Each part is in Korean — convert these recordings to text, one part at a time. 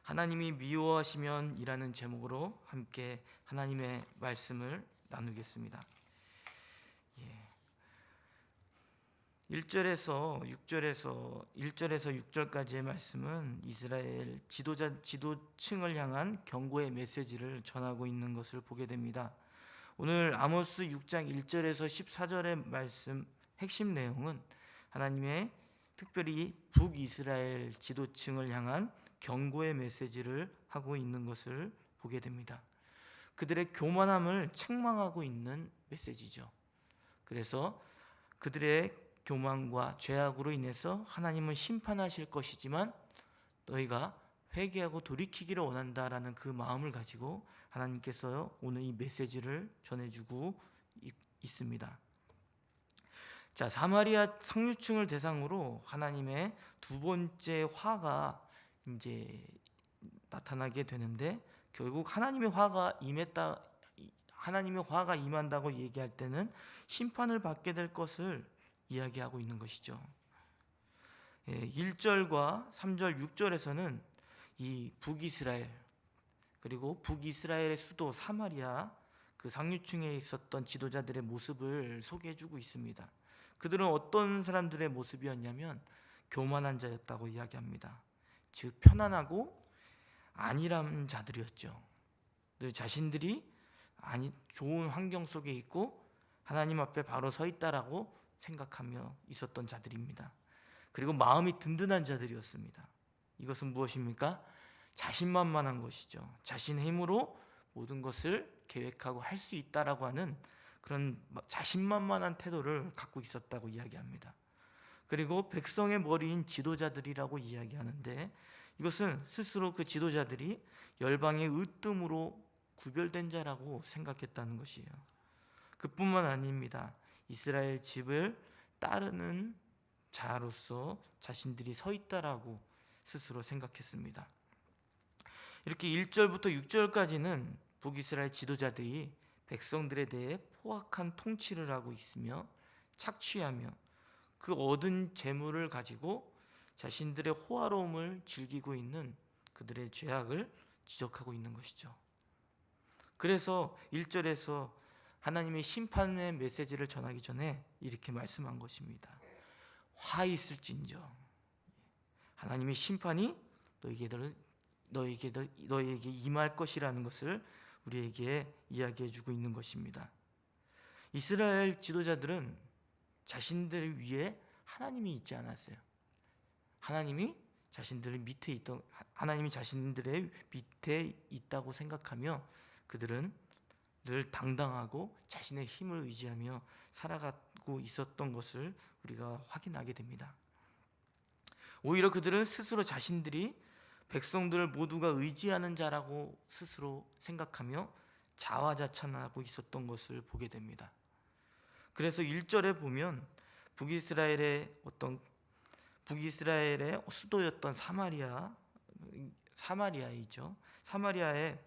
하나님이 미워하시면이라는 제목으로 함께 하나님의 말씀을 나누겠습니다. 1절에서 6절까지의 말씀은 이스라엘 지도층을 향한 경고의 메시지를 전하고 있는 것을 보게 됩니다. 오늘 아모스 6장 1절에서 14절의 말씀 핵심 내용은 하나님의 특별히 북이스라엘 지도층을 향한 경고의 메시지를 하고 있는 것을 보게 됩니다. 그들의 교만함을 책망하고 있는 메시지죠. 그래서 그들의 교만과 죄악으로 인해서 하나님은 심판하실 것이지만 너희가 회개하고 돌이키기를 원한다라는 그 마음을 가지고 하나님께서 오늘 이 메시지를 전해주고 있습니다. 자, 사마리아 상류층을 대상으로 하나님의 두 번째 화가 이제 나타나게 되는데, 결국 하나님의 화가 임한다고 얘기할 때는 심판을 받게 될 것을 이야기하고 있는 것이죠. 1절과 3절, 6절에서는 이 북이스라엘, 그리고 북이스라엘의 수도 사마리아 그 상류층에 있었던 지도자들의 모습을 소개해주고 있습니다. 그들은 어떤 사람들의 모습이었냐면 교만한 자였다고 이야기합니다. 즉 편안하고 안일한 자들이었죠. 늘 자신들이 좋은 환경 속에 있고 하나님 앞에 바로 서 있다라고 생각하며 있었던 자들입니다. 그리고 마음이 든든한 자들이었습니다. 이것은 무엇입니까? 자신만만한 것이죠. 자신의 힘으로 모든 것을 계획하고 할 수 있다라고 하는 그런 자신만만한 태도를 갖고 있었다고 이야기합니다. 그리고 백성의 머리인 지도자들이라고 이야기하는데, 이것은 스스로 그 지도자들이 열방의 으뜸으로 구별된 자라고 생각했다는 것이에요. 그뿐만 아닙니다. 이스라엘 집을 따르는 자로서 자신들이 서 있다라고 스스로 생각했습니다. 이렇게 1절부터 6절까지는 북이스라엘 지도자들이 백성들에 대해 포악한 통치를 하고 있으며 착취하며 그 얻은 재물을 가지고 자신들의 호화로움을 즐기고 있는 그들의 죄악을 지적하고 있는 것이죠. 그래서 1절에서 하나님의 심판의 메시지를 전하기 전에 이렇게 말씀한 것입니다. 화 있을진저, 하나님의 심판이 너에게 임할 것이라는 것을 우리에게 이야기해 주고 있는 것입니다. 이스라엘 지도자들은 자신들 위에 하나님이 있지 않았어요. 하나님이 자신들의 밑에 있다고 생각하며 그들은 늘 당당하고 자신의 힘을 의지하며 살아가고 있었던 것을 우리가 확인하게 됩니다. 오히려 그들은 스스로 자신들이 백성들 모두가 의지하는 자라고 스스로 생각하며 자화자찬하고 있었던 것을 보게 됩니다. 그래서 1절에 보면 북이스라엘의 수도였던 사마리아이죠. 사마리아에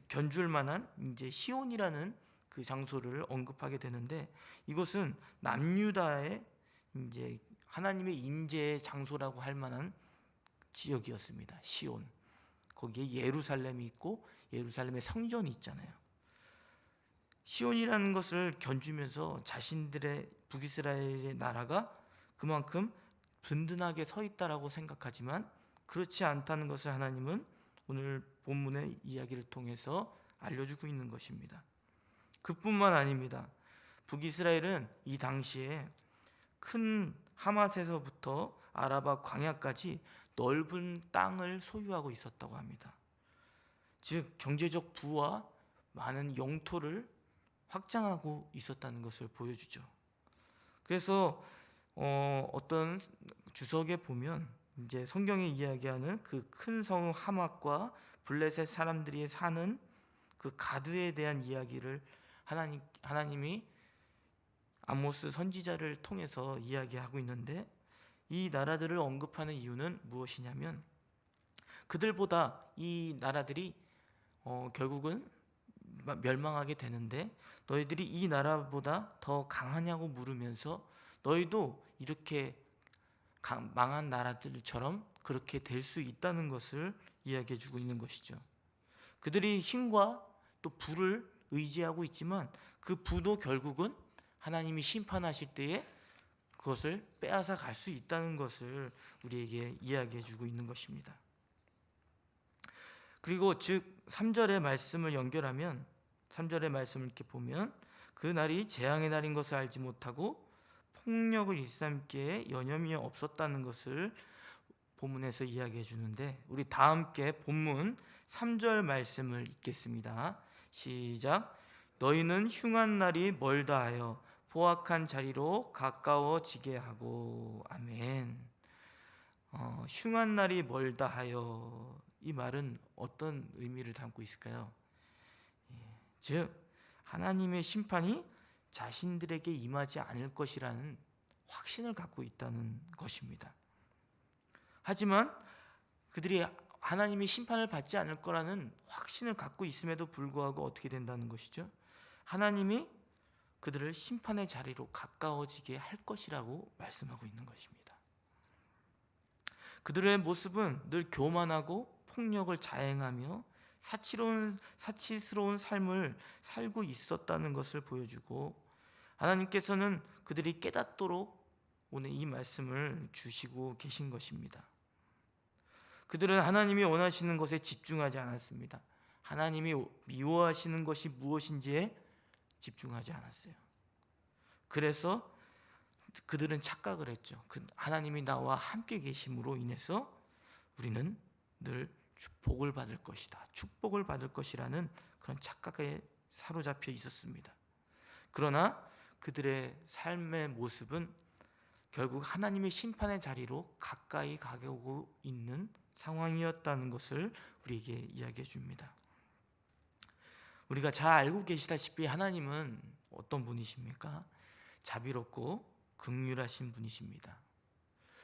견줄 만한 이제 시온이라는 그 장소를 언급하게 되는데, 이곳은 남유다의 이제 하나님의 임재의 장소라고 할 만한 지역이었습니다. 시온. 거기에 예루살렘이 있고 예루살렘의 성전이 있잖아요. 시온이라는 것을 견주면서 자신들의 북이스라엘의 나라가 그만큼 든든하게 서 있다라고 생각하지만 그렇지 않다는 것을 하나님은 오늘 본문의 이야기를 통해서 알려주고 있는 것입니다. 그뿐만 아닙니다. 북이스라엘은 이 당시에 큰 하맛에서부터 아라바 광야까지 넓은 땅을 소유하고 있었다고 합니다. 즉 경제적 부와 많은 영토를 확장하고 있었다는 것을 보여주죠. 그래서 어떤 주석에 보면 이제 성경에 이야기하는 그 큰 성 하맛과 블레셋 사람들이 사는 그 가드에 대한 이야기를 하나님이 아모스 선지자를 통해서 이야기하고 있는데, 이 나라들을 언급하는 이유는 무엇이냐면 그들보다 이 나라들이 결국은 멸망하게 되는데 너희들이 이 나라보다 더 강하냐고 물으면서 너희도 이렇게 망한 나라들처럼 그렇게 될 수 있다는 것을 이야기해 주고 있는 것이죠. 그들이 힘과 또 부를 의지하고 있지만 그 부도 결국은 하나님이 심판하실 때에 그것을 빼앗아 갈 수 있다는 것을 우리에게 이야기해 주고 있는 것입니다. 그리고 즉 3절의 말씀을 연결하면 3절의 말씀을 이렇게 보면 그 날이 재앙의 날인 것을 알지 못하고 폭력을 일삼기에 여념이 없었다는 것을 본문에서 이야기해 주는데, 우리 다 함께 본문 3절 말씀을 읽겠습니다. 시작. 너희는 흉한 날이 멀다 하여 포악한 자리로 가까워지게 하고. 아멘. 흉한 날이 멀다 하여, 이 말은 어떤 의미를 담고 있을까요? 즉 하나님의 심판이 자신들에게 임하지 않을 것이라는 확신을 갖고 있다는 것입니다. 하지만 그들이 하나님의 심판을 받지 않을 거라는 확신을 갖고 있음에도 불구하고 어떻게 된다는 것이죠? 하나님이 그들을 심판의 자리로 가까워지게 할 것이라고 말씀하고 있는 것입니다. 그들의 모습은 늘 교만하고 폭력을 자행하며 사치스러운 삶을 살고 있었다는 것을 보여주고, 하나님께서는 그들이 깨닫도록 오늘 이 말씀을 주시고 계신 것입니다. 그들은 하나님이 원하시는 것에 집중하지 않았습니다. 하나님이 미워하시는 것이 무엇인지에 집중하지 않았어요. 그래서 그들은 착각을 했죠. 하나님이 나와 함께 계심으로 인해서 우리는 늘 축복을 받을 것이다, 축복을 받을 것이라는 그런 착각에 사로잡혀 있었습니다. 그러나 그들의 삶의 모습은 결국 하나님의 심판의 자리로 가까이 가고 있는 상황이었다는 것을 우리에게 이야기해 줍니다. 우리가 잘 알고 계시다시피 하나님은 어떤 분이십니까? 자비롭고 긍휼하신 분이십니다.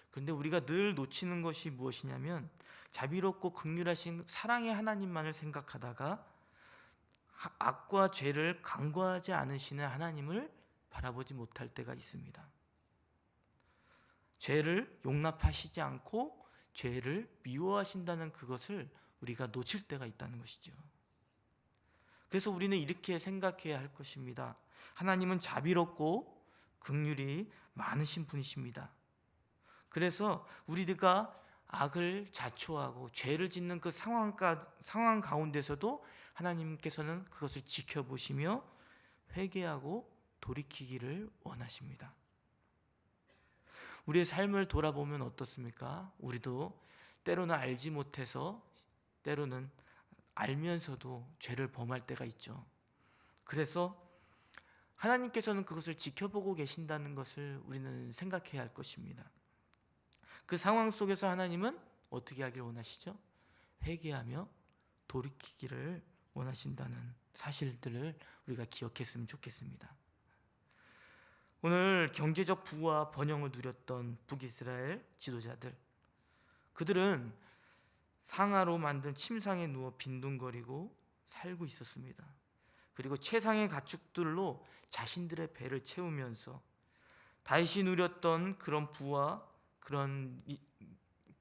그런데 우리가 늘 놓치는 것이 무엇이냐면, 자비롭고 긍휼하신 사랑의 하나님만을 생각하다가 악과 죄를 간과하지 않으시는 하나님을 바라보지 못할 때가 있습니다. 죄를 용납하시지 않고 죄를 미워하신다는 그것을 우리가 놓칠 때가 있다는 것이죠. 그래서 우리는 이렇게 생각해야 할 것입니다. 하나님은 자비롭고 긍휼이 많으신 분이십니다. 그래서 우리가 악을 자초하고 죄를 짓는 그 상황 가운데서도 하나님께서는 그것을 지켜보시며 회개하고 돌이키기를 원하십니다. 우리의 삶을 돌아보면 어떻습니까? 우리도 때로는 알지 못해서, 때로는 알면서도 죄를 범할 때가 있죠. 그래서 하나님께서는 그것을 지켜보고 계신다는 것을 우리는 생각해야 할 것입니다. 그 상황 속에서 하나님은 어떻게 하길 원하시죠? 회개하며 돌이키기를 원하신다는 사실들을 우리가 기억했으면 좋겠습니다. 오늘 경제적 부와 번영을 누렸던 북이스라엘 지도자들, 그들은 상아로 만든 침상에 누워 빈둥거리고 살고 있었습니다. 그리고 최상의 가축들로 자신들의 배를 채우면서 다윗이 누렸던 그런 부와 그런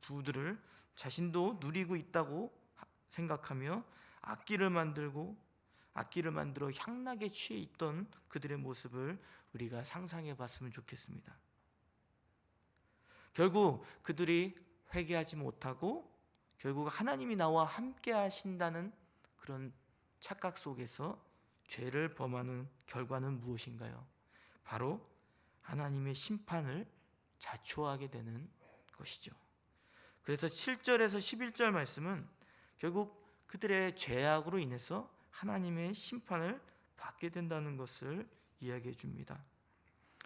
부들을 자신도 누리고 있다고 생각하며 악기를 만들어 향락에 취해 있던 그들의 모습을 우리가 상상해 봤으면 좋겠습니다. 결국 그들이 회개하지 못하고 결국 하나님이 나와 함께 하신다는 그런 착각 속에서 죄를 범하는 결과는 무엇인가요? 바로 하나님의 심판을 자초하게 되는 것이죠. 그래서 7절에서 11절 말씀은 결국 그들의 죄악으로 인해서 하나님의 심판을 받게 된다는 것을 이야기해 줍니다.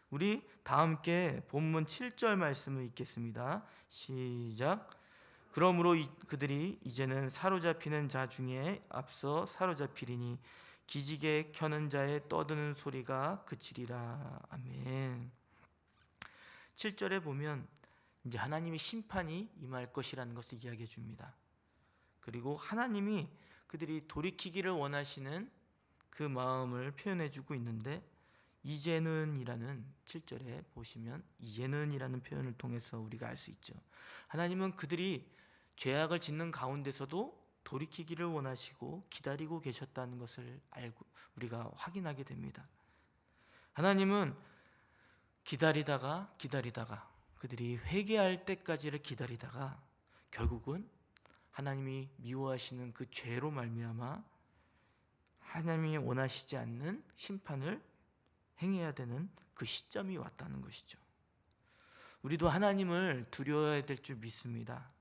우리 다 함께 본문 7절 말씀을 읽겠습니다. 시작. 그러므로 그들이 이제는 사로잡히는 자 중에 앞서 사로잡히리니 기지개 켜는 자의 떠드는 소리가 그치리라. 아멘. 7절에 보면 이제 하나님의 심판이 임할 것이라는 것을 이야기해 줍니다. 그리고 하나님이 그들이 돌이키기를 원하시는 그 마음을 표현해 주고 있는데, 이제는 이라는 7절에 보시면 이제는 이라는 표현을 통해서 우리가 알 수 있죠. 하나님은 그들이 죄악을 짓는 가운데서도 돌이키기를 원하시고 기다리고 계셨다는 것을 알고 우리가 확인하게 됩니다. 하나님은 기다리다가 그들이 회개할 때까지를 기다리다가 결국은 하나님이 미워하시는 그 죄로 말미암아 하나님이 원하시지 않는 심판을 행해야 되는 그 시점이 왔다는 것이죠. 우리도 하나님을 두려워야 될 줄 믿습니다.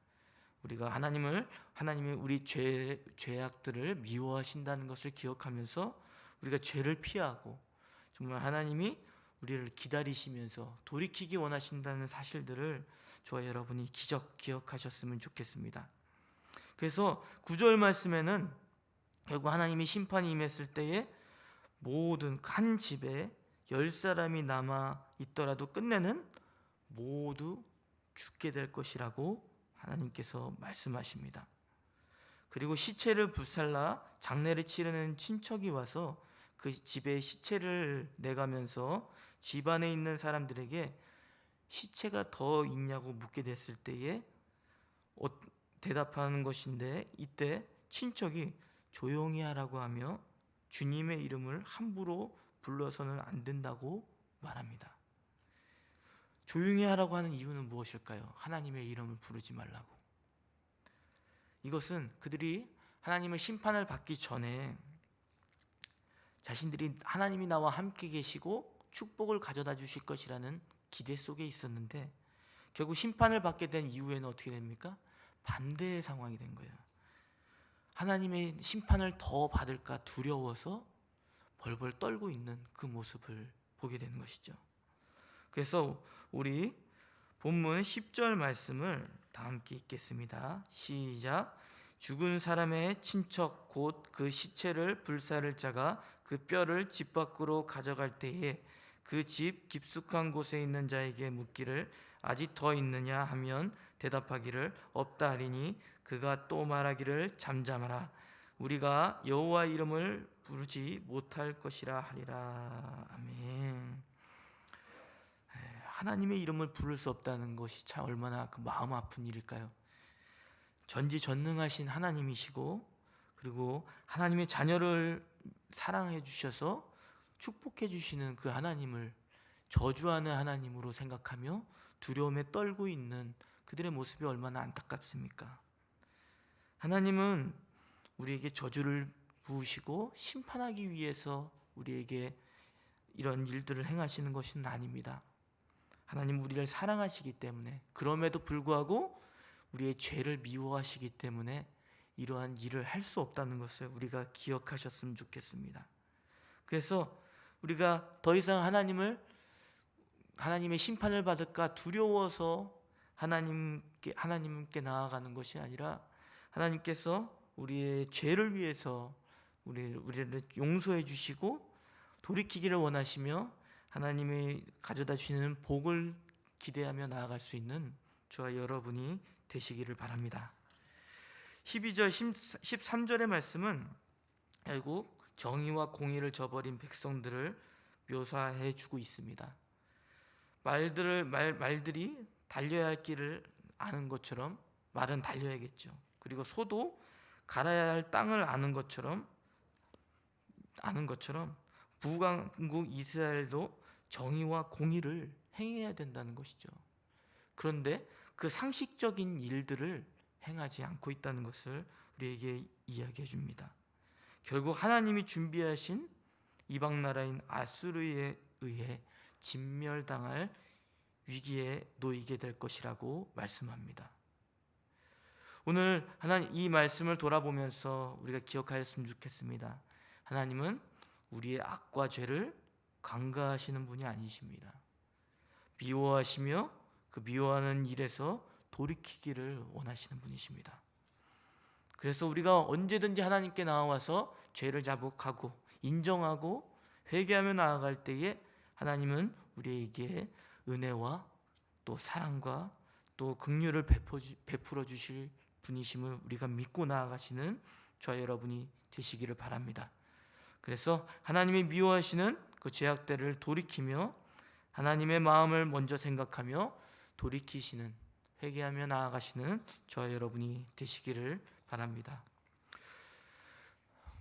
우리가 하나님이 우리 죄악들을 미워하신다는 것을 기억하면서 우리가 죄를 피하고 정말 하나님이 우리를 기다리시면서 돌이키기 원하신다는 사실들을 저와 여러분이 기억하셨으면 좋겠습니다. 그래서 9절 말씀에는 결국 하나님이 심판이 임했을 때에 모든 한 집에 10사람이 남아 있더라도 끝내는 모두 죽게 될 것이라고 하나님께서 말씀하십니다. 그리고 시체를 불살라 장례를 치르는 친척이 와서 그 집에 시체를 내가면서 집 안에 있는 사람들에게 시체가 더 있냐고 묻게 됐을 때에 대답하는 것인데, 이때 친척이 조용히 하라고 하며 주님의 이름을 함부로 불러서는 안 된다고 말합니다. 조용히 하라고 하는 이유는 무엇일까요? 하나님의 이름을 부르지 말라고. 이것은 그들이 하나님의 심판을 받기 전에 자신들이 하나님이 나와 함께 계시고 축복을 가져다 주실 것이라는 기대 속에 있었는데, 결국 심판을 받게 된 이후에는 어떻게 됩니까? 반대의 상황이 된 거예요. 하나님의 심판을 더 받을까 두려워서 벌벌 떨고 있는 그 모습을 보게 되는 것이죠. 그래서 우리 본문 10절 말씀을 다 함께 읽겠습니다. 시작. 죽은 사람의 친척 곧 그 시체를 불사를 자가 그 뼈를 집 밖으로 가져갈 때에 그 집 깊숙한 곳에 있는 자에게 묻기를 아직 더 있느냐 하면 대답하기를 없다 하리니 그가 또 말하기를 잠잠하라 우리가 여호와 이름을 부르지 못할 것이라 하리라. 아멘. 하나님의 이름을 부를 수 없다는 것이 참 얼마나 그 마음 아픈 일일까요? 전지전능하신 하나님이시고, 그리고 하나님의 자녀를 사랑해 주셔서 축복해 주시는 그 하나님을 저주하는 하나님으로 생각하며 두려움에 떨고 있는 그들의 모습이 얼마나 안타깝습니까? 하나님은 우리에게 저주를 부으시고 심판하기 위해서 우리에게 이런 일들을 행하시는 것은 아닙니다. 하나님 우리를 사랑하시기 때문에, 그럼에도 불구하고 우리의 죄를 미워하시기 때문에 이러한 일을 할 수 없다는 것을 우리가 기억하셨으면 좋겠습니다. 그래서 우리가 더 이상 하나님의 심판을 받을까 두려워서 하나님께 나아가는 것이 아니라, 하나님께서 우리의 죄를 위해서 우리를 용서해 주시고 돌이키기를 원하시며 하나님이 가져다 주시는 복을 기대하며 나아갈 수 있는 저와 여러분이 되시기를 바랍니다. 12절 13절의 말씀은 결국 정의와 공의를 저버린 백성들을 묘사해 주고 있습니다. 말들이 달려야 할 길을 아는 것처럼 말은 달려야겠죠. 그리고 소도 갈아야 할 땅을 아는 것처럼 북왕국 이스라엘도 정의와 공의를 행해야 된다는 것이죠. 그런데 그 상식적인 일들을 행하지 않고 있다는 것을 우리에게 이야기해 줍니다. 결국 하나님이 준비하신 이방 나라인 아수르에 의해 진멸당할 위기에 놓이게 될 것이라고 말씀합니다. 오늘 하나님 이 말씀을 돌아보면서 우리가 기억하였으면 좋겠습니다. 하나님은 우리의 악과 죄를 간과하시는 분이 아니십니다. 미워하시며 그 미워하는 일에서 돌이키기를 원하시는 분이십니다. 그래서 우리가 언제든지 하나님께 나와서 죄를 자복하고 인정하고 회개하며 나아갈 때에 하나님은 우리에게 은혜와 또 사랑과 또 긍휼을 베풀어 주실 분이심을 우리가 믿고 나아가시는 저와 여러분이 되시기를 바랍니다. 그래서 하나님이 미워하시는 그 죄악들을 돌이키며 하나님의 마음을 먼저 생각하며 돌이키시는, 회개하며 나아가시는 저와 여러분이 되시기를 바랍니다.